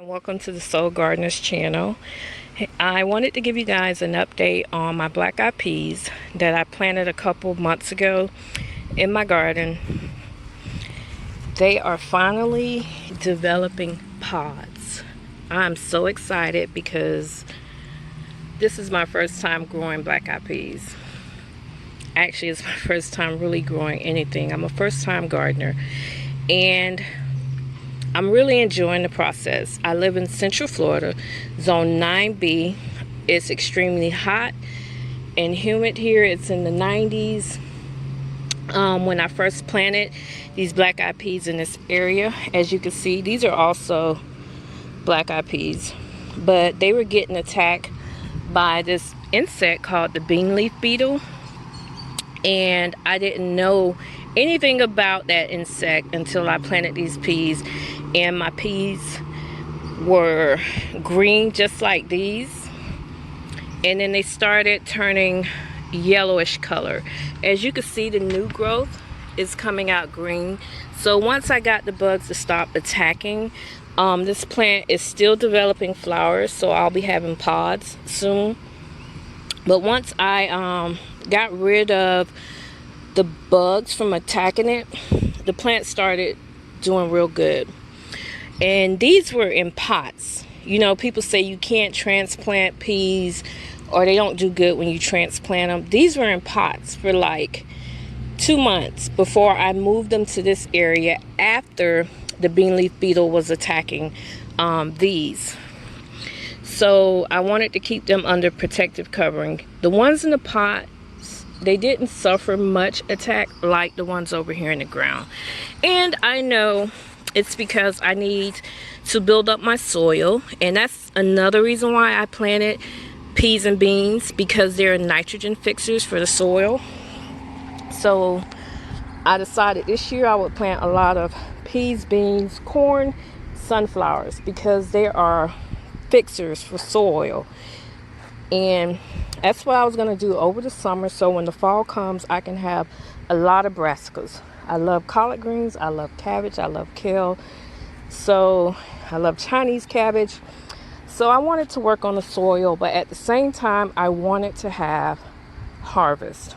Welcome to the Soul Gardeners channel. I wanted to give you guys an update on my black eyed peas that I planted a couple months ago in my garden. They are finally developing pods. I'm so excited because this is my first time growing black eyed peas. Actually, it's my first time really growing anything. I'm a first time gardener and I'm really enjoying the process. I live in Central Florida, Zone 9B. It's extremely hot and humid here. It's in the 90s. When I first planted these black eyed peas in this area, as you can see, these are also black eyed peas, but they were getting attacked by this insect called the bean leaf beetle, and I didn't know anything about that insect until I planted these peas, and my peas were green just like these, and then they started turning yellowish color. As you can see, the new growth is coming out green. So once I got the bugs to stop attacking, this plant is still developing flowers, so I'll be having pods soon. But once I got rid of the bugs from attacking it, the plant started doing real good. And these were in pots. You know, people say you can't transplant peas or they don't do good when you transplant them. These were in pots for like 2 months before I moved them to this area after the bean leaf beetle was attacking these. So I wanted to keep them under protective covering. The ones in the pot, they didn't suffer much attack like the ones over here in the ground. And I know it's because I need to build up my soil, and that's another reason why I planted peas and beans, because they're nitrogen fixers for the soil. So I decided this year I would plant a lot of peas, beans, corn, sunflowers, because they are fixers for soil. And that's what I was going to do over the summer, so when the fall comes I can have a lot of brassicas. I love collard greens, I love cabbage, I love kale, so I love Chinese cabbage. So I wanted to work on the soil, but at the same time I wanted to have harvest.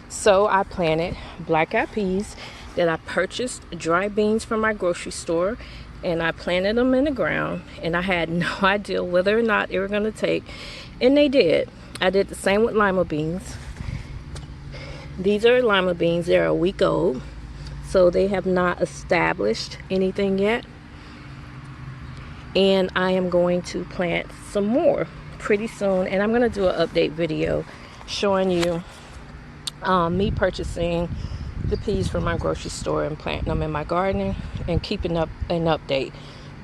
So I planted black eyed peas that I purchased dry beans from my grocery store, and I planted them in the ground, and I had no idea whether or not they were going to take, and they did. I did the same with lima beans. These are lima beans. They're a week old, so they have not established anything yet, and I am going to plant some more pretty soon, and I'm going to do an update video showing you me purchasing the peas from my grocery store and planting them in my garden and keeping up an update.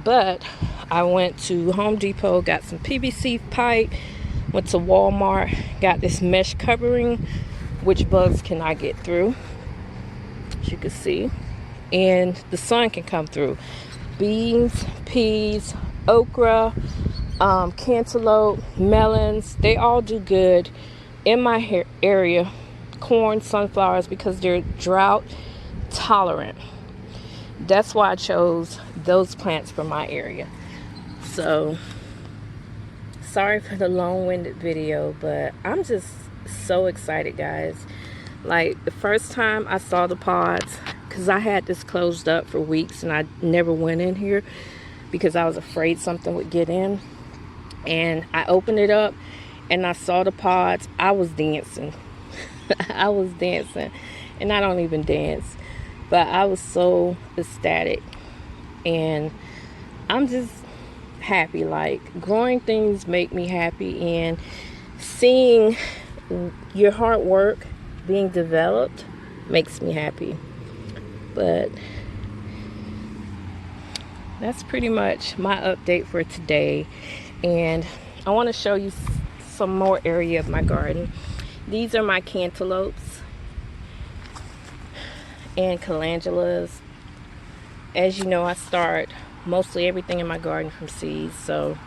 But I went to Home Depot, got some PVC pipe, went to Walmart, got this mesh covering which bugs cannot get through, as you can see, and the sun can come through. Beans, peas, okra, cantaloupe, melons, they all do good in my area. Corn, sunflowers, because they're drought tolerant. That's why I chose those plants for my area. So sorry for the long-winded video, but I'm just so excited, guys. Like, the first time I saw the pods, because I had this closed up for weeks and I never went in here because I was afraid something would get in, and I opened it up and I saw the pods. I was dancing. I was dancing, and I don't even dance, but I was so ecstatic, and I'm just happy. Like, growing things make me happy, and seeing your hard work being developed makes me happy. But that's pretty much my update for today, and I want to show you some more area of my garden. These are my cantaloupes and calendulas. As you know, I start mostly everything in my garden from seeds. So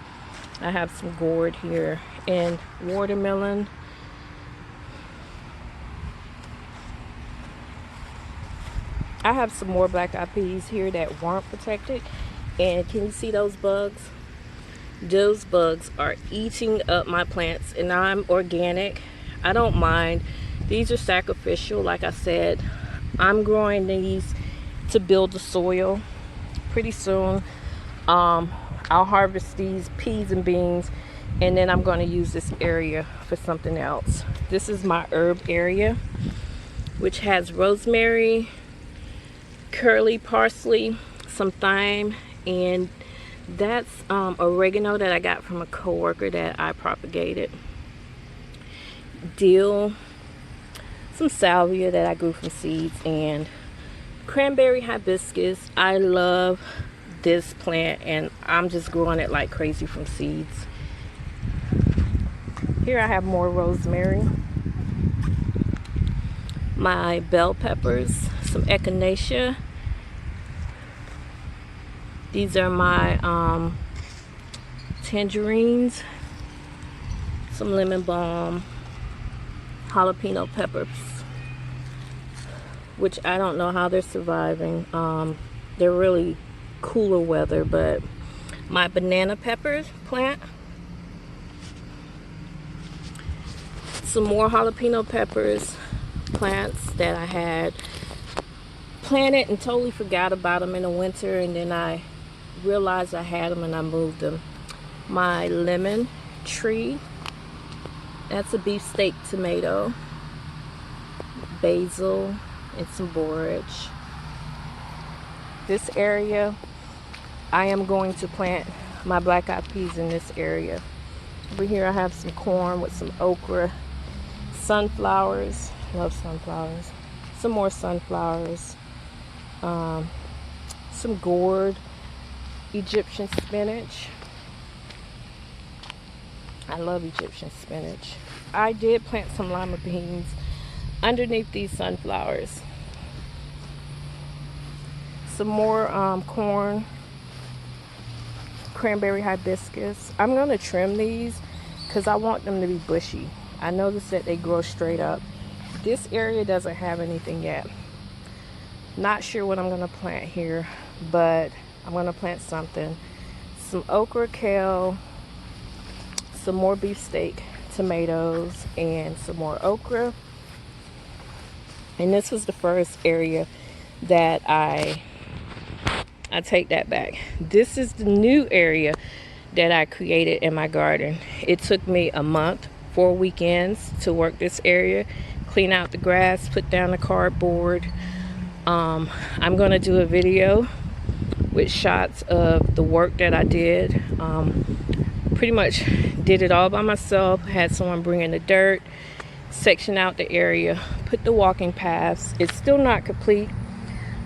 I have some gourd here and watermelon. I have some more black eyed peas here that weren't protected, And can you see those bugs? Those bugs are eating up my plants, and I'm organic. I don't mind. These are sacrificial. Like I said, I'm growing these to build the soil. Pretty soon I'll harvest these peas and beans, and then I'm going to use this area for something else. This is my herb area, which has rosemary, curly parsley, some thyme, and that's oregano that I got from a coworker that I propagated. Dill, some salvia that I grew from seeds, and cranberry hibiscus. I love this plant, and I'm just growing it like crazy from seeds. Here I have more rosemary, my bell peppers, some echinacea. These are my tangerines, some lemon balm, jalapeno peppers, which I don't know how they're surviving. They're really cooler weather, but my banana peppers plant, some more jalapeno peppers plants that I had planted and totally forgot about them in the winter, and then I realized I had them and I moved them. My lemon tree, that's a beefsteak tomato, basil, and some borage. This area, I am going to plant my black eyed peas in this area. Over here I have some corn with some okra, sunflowers, love sunflowers, some more sunflowers, some gourd, Egyptian spinach. I love Egyptian spinach. I did plant some lima beans underneath these sunflowers. Some more corn, cranberry hibiscus. I'm going to trim these because I want them to be bushy. I noticed that they grow straight up. This area doesn't have anything yet. Not sure what I'm going to plant here, but I'm going to plant something. Some okra, kale, some more beefsteak tomatoes, and some more okra. And this was the first area that I take that back. This is the new area that I created in my garden. It took me a month, 4 weekends to work this area, clean out the grass, put down the cardboard. I'm going to do a video with shots of the work that I did. Pretty much did it all by myself. Had someone bring in the dirt, section out the area, put the walking paths. It's still not complete.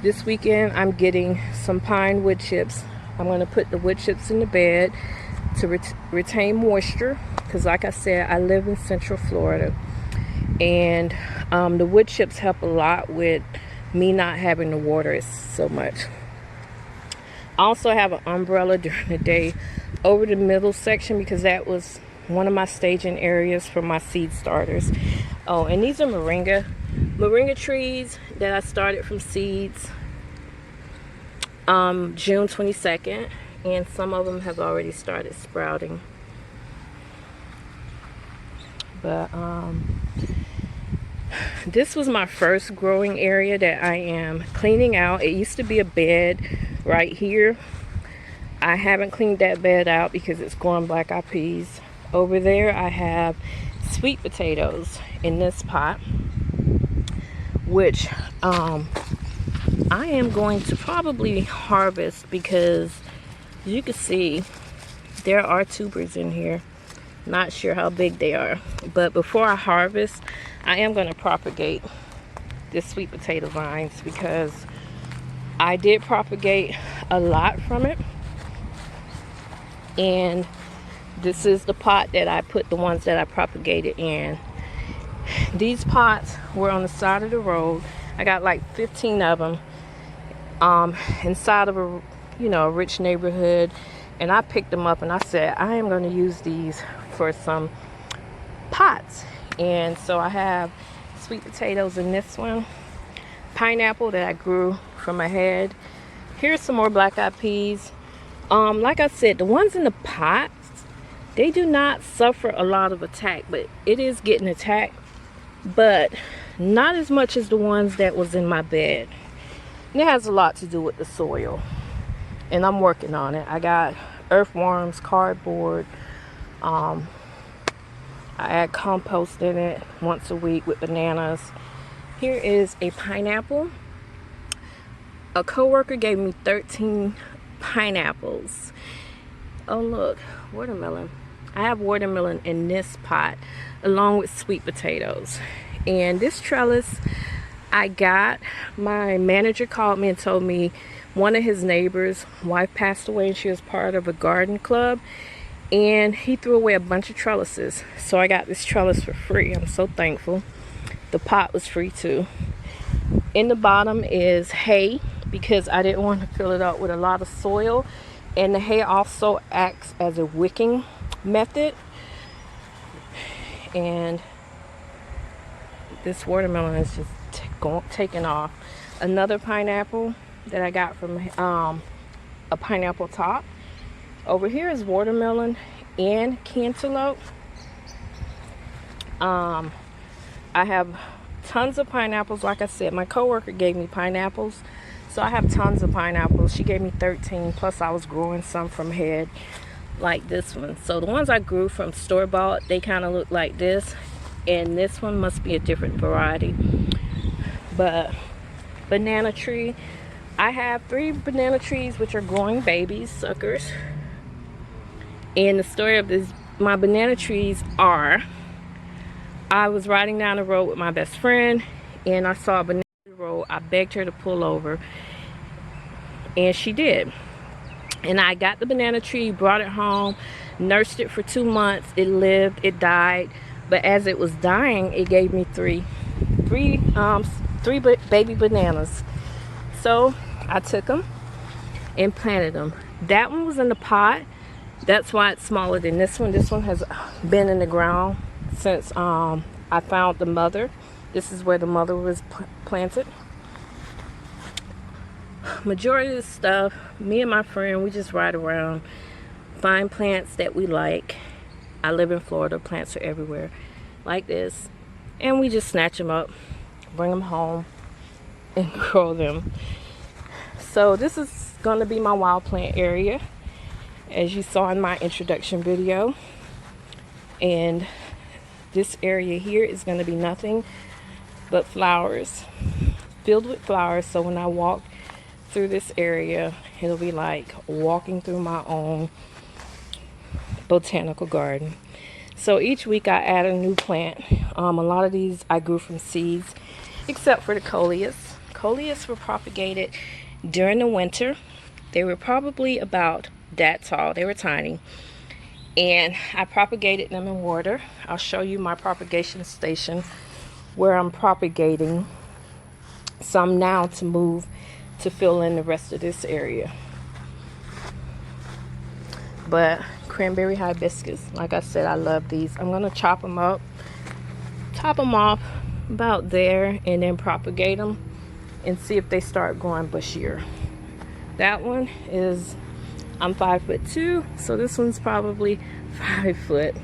This weekend I'm getting some pine wood chips. I'm going to put the wood chips in the bed to retain moisture, because like I said, I live in Central Florida, and the wood chips help a lot with me not having to water it so much. I also have an umbrella during the day over the middle section, because that was one of my staging areas for my seed starters. Oh, and these are moringa trees that I started from seeds June 22nd, and some of them have already started sprouting. But this was my first growing area that I am cleaning out. It used to be a bed right here. I haven't cleaned that bed out because it's growing black eyed peas. Over there I have sweet potatoes in this pot, which I am going to probably harvest, because you can see there are tubers in here. Not sure how big they are, but before I harvest, I am going to propagate this sweet potato vines, because I did propagate a lot from it. And this is the pot that I put the ones that I propagated in. These pots were on the side of the road. I got like 15 of them inside of a rich neighborhood, and I picked them up and I said I am going to use these for some pots. And so I have sweet potatoes in this one, pineapple that I grew from my head. Here's some more black eyed peas. Like I said, the ones in the pots, they do not suffer a lot of attack, but it is getting attacked, but not as much as the ones that was in my bed. And it has a lot to do with the soil, and I'm working on it. I got earthworms, cardboard. I add compost in it once a week with bananas. Here is a pineapple. A coworker gave me 13 pineapples. Oh look, watermelon. I have watermelon in this pot along with sweet potatoes. And this trellis I got, my manager called me and told me one of his neighbors' wife passed away and she was part of a garden club, and he threw away a bunch of trellises. So I got this trellis for free. I'm so thankful. The pot was free too. In the bottom is hay because I didn't want to fill it up with a lot of soil, and the hay also acts as a wicking method. And this watermelon is just taking off. Another pineapple that I got from a pineapple top. Over here is watermelon and cantaloupe. I have tons of pineapples. Like I said, my coworker gave me pineapples, so I have tons of pineapples. She gave me 13, plus I was growing some from head like this one. So the ones I grew from store-bought, they kind of look like this, and this one must be a different variety. But banana tree, I have 3 banana trees which are growing babies, suckers. And the story of my banana trees are, I was riding down the road with my best friend and I saw a banana road. I begged her to pull over, and she did. And I got the banana tree, brought it home, nursed it for 2 months. It lived, it died, but as it was dying, it gave me three baby bananas. So I took them and planted them. That one was in the pot. That's why it's smaller than this one. This one has been in the ground since I found the mother. This is where the mother was planted. Majority of the stuff, me and my friend, we just ride around, find plants that we like. I live in Florida, plants are everywhere like this, and we just snatch them up, bring them home, and grow them. So this is going to be my wild plant area, as you saw in my introduction video. And this area here is going to be nothing but flowers, filled with flowers. So when I walk through this area, it'll be like walking through my own botanical garden. So each week I add a new plant. A lot of these I grew from seeds, except for the coleus. Coleus were propagated during the winter. They were probably about that tall. They were tiny, and I propagated them in water. I'll show you my propagation station where I'm propagating some now to move to fill in the rest of this area. But cranberry hibiscus, like I said, I love these. I'm gonna chop them up, top them off about there, and then propagate them and see if they start growing bushier. That one is, I'm 5'2", so this one's probably 5 foot.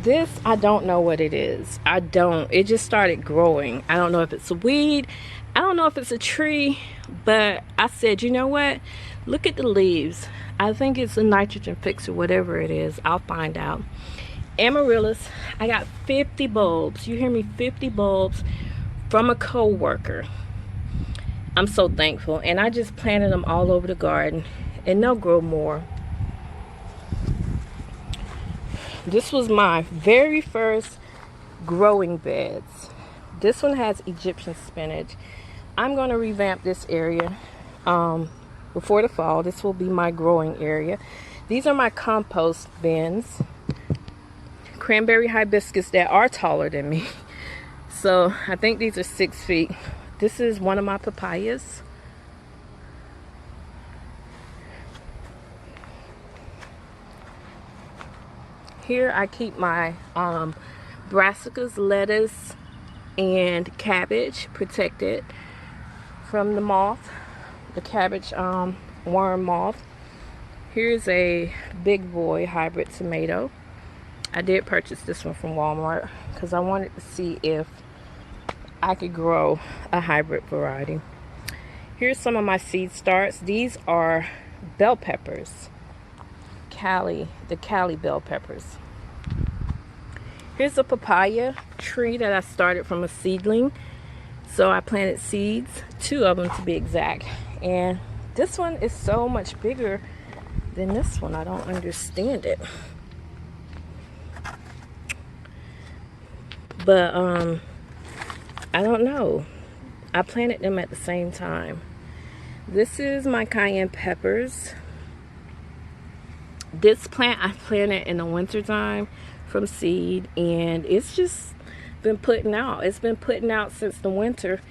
This, I don't know what it is. It just started growing. I don't know if it's a weed, I don't know if it's a tree, but I said, you know what, look at the leaves. I think it's a nitrogen fixer, whatever it is. I'll find out. Amaryllis, I got 50 bulbs. You hear me? 50 bulbs from a co-worker. I'm so thankful. And I just planted them all over the garden, and they'll grow more. This was my very first growing beds. This one has Egyptian spinach. I'm going to revamp this area before the fall. This will be my growing area. These are my compost bins. Cranberry hibiscus that are taller than me. So I think these are 6 feet. This is one of my papayas. Here I keep my brassicas, lettuce, and cabbage protected from the moth, the cabbage worm moth. Here's a big boy hybrid tomato. I did purchase this one from Walmart because I wanted to see if I could grow a hybrid variety. Here's some of my seed starts. These are bell peppers. The Cali bell peppers. Here's a papaya tree that I started from a seedling. So I planted seeds, 2 of them to be exact. And this one is so much bigger than this one. I don't understand it. But I don't know. I planted them at the same time. This is my cayenne peppers. This plant I planted in the winter time from seed, and it's just been putting out. It's been putting out since the winter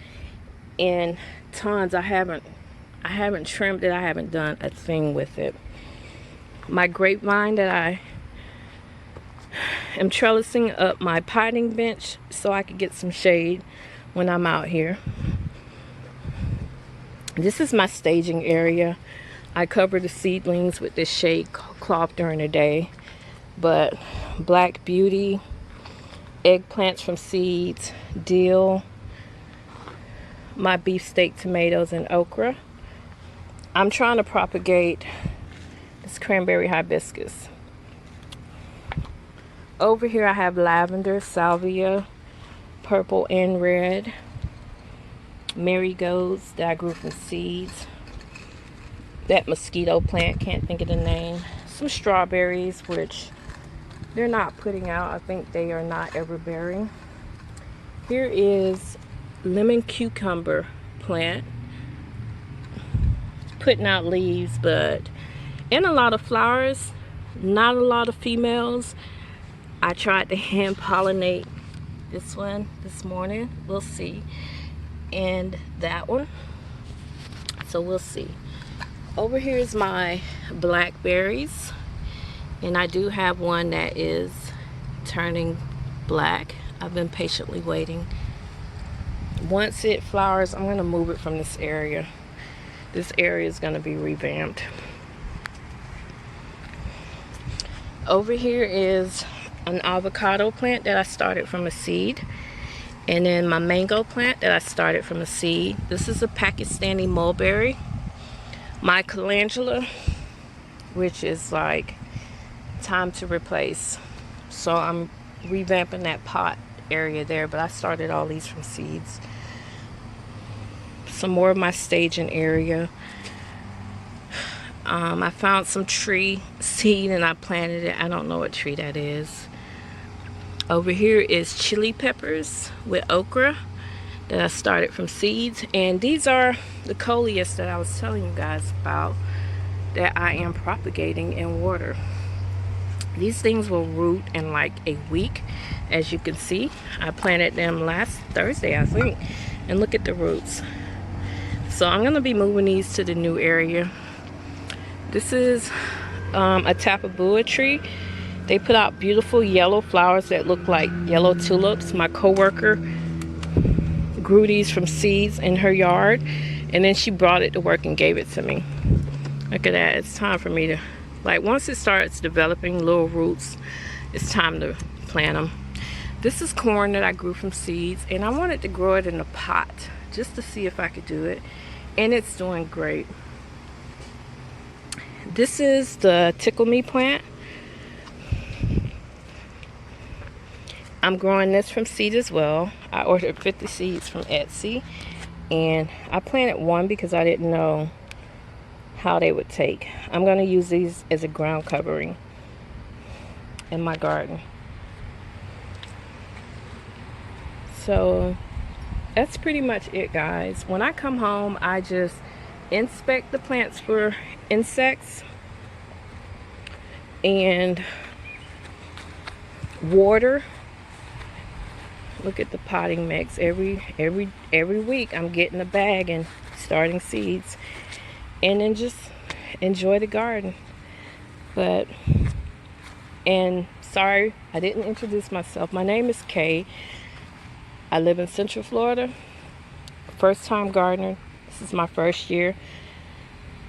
in tons. I haven't trimmed it. I haven't done a thing with it. My grapevine that I am trellising up my potting bench so I could get some shade when I'm out here. This is my staging area. I cover the seedlings with this shade cloth during the day. But Black Beauty, eggplants from seeds, dill, my beefsteak tomatoes, and okra. I'm trying to propagate this cranberry hibiscus. Over here I have lavender, salvia, purple and red, marigolds that I grew from seeds. That mosquito plant, can't think of the name. Some strawberries, which they're not putting out. I think they are not ever bearing. Here is lemon cucumber plant. Putting out leaves, but and a lot of flowers. Not a lot of females. I tried to hand pollinate this one this morning. We'll see. And that one. So we'll see. Over here is my blackberries. And I do have one that is turning black. I've been patiently waiting. Once it flowers, I'm going to move it from this area. This area is going to be revamped. Over here is an avocado plant that I started from a seed. And then my mango plant that I started from a seed. This is a Pakistani mulberry. My calendula, which is like time to replace. So I'm revamping that pot area there, but I started all these from seeds. Some more of my staging area. I found some tree seed and I planted it. I don't know what tree that is. Over here is chili peppers with okra that I started from seeds. And these are the coleus that I was telling you guys about that I am propagating in water. These things will root in like a week. As you can see, I planted them last Thursday, I think. And look at the roots. So I'm going to be moving these to the new area. This is a tapabua tree. They put out beautiful yellow flowers that look like yellow tulips. My coworker grew these from seeds in her yard, and then she brought it to work and gave it to me. Look at that. It's time for me to, like, once it starts developing little roots, it's time to plant them. This is corn that I grew from seeds, and I wanted to grow it in a pot just to see if I could do it, and it's doing great. This is the Tickle Me plant. I'm growing this from seed as well. I ordered 50 seeds from Etsy, and I planted one because I didn't know how they would take. I'm going to use these as a ground covering in my garden. So that's pretty much it, guys. When I come home, I just inspect the plants for insects and water. Look at the potting mix. Every week I'm getting a bag and starting seeds, and then just enjoy the garden. And sorry, I didn't introduce myself. My name is Kay. I live in Central Florida. First time gardener. This is my first year.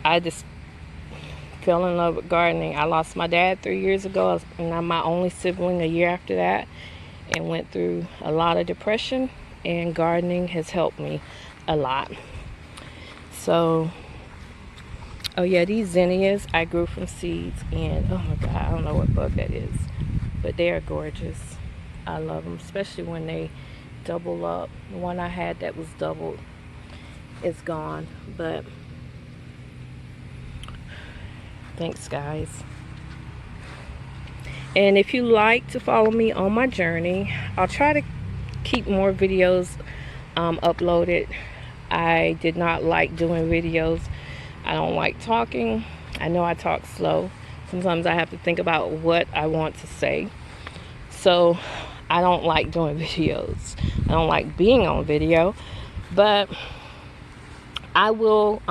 I just fell in love with gardening. I lost my dad 3 years ago, and I'm my only sibling a year after that, and went through a lot of depression, and gardening has helped me a lot. So, oh yeah, these zinnias I grew from seeds, and oh my god, I don't know what bug that is, but they are gorgeous. I love them, especially when they double up. The one I had that was doubled is gone, but thanks guys. And if you like to follow me on my journey, I'll try to keep more videos uploaded. I did not like doing videos. I don't like talking. I know I talk slow. Sometimes I have to think about what I want to say. So I don't like doing videos. I don't like being on video, but I will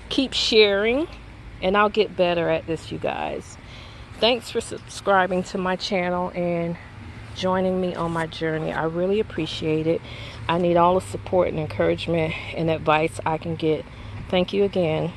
keep sharing, and I'll get better at this, you guys. Thanks for subscribing to my channel and joining me on my journey. I really appreciate it. I need all the support and encouragement and advice I can get. Thank you again.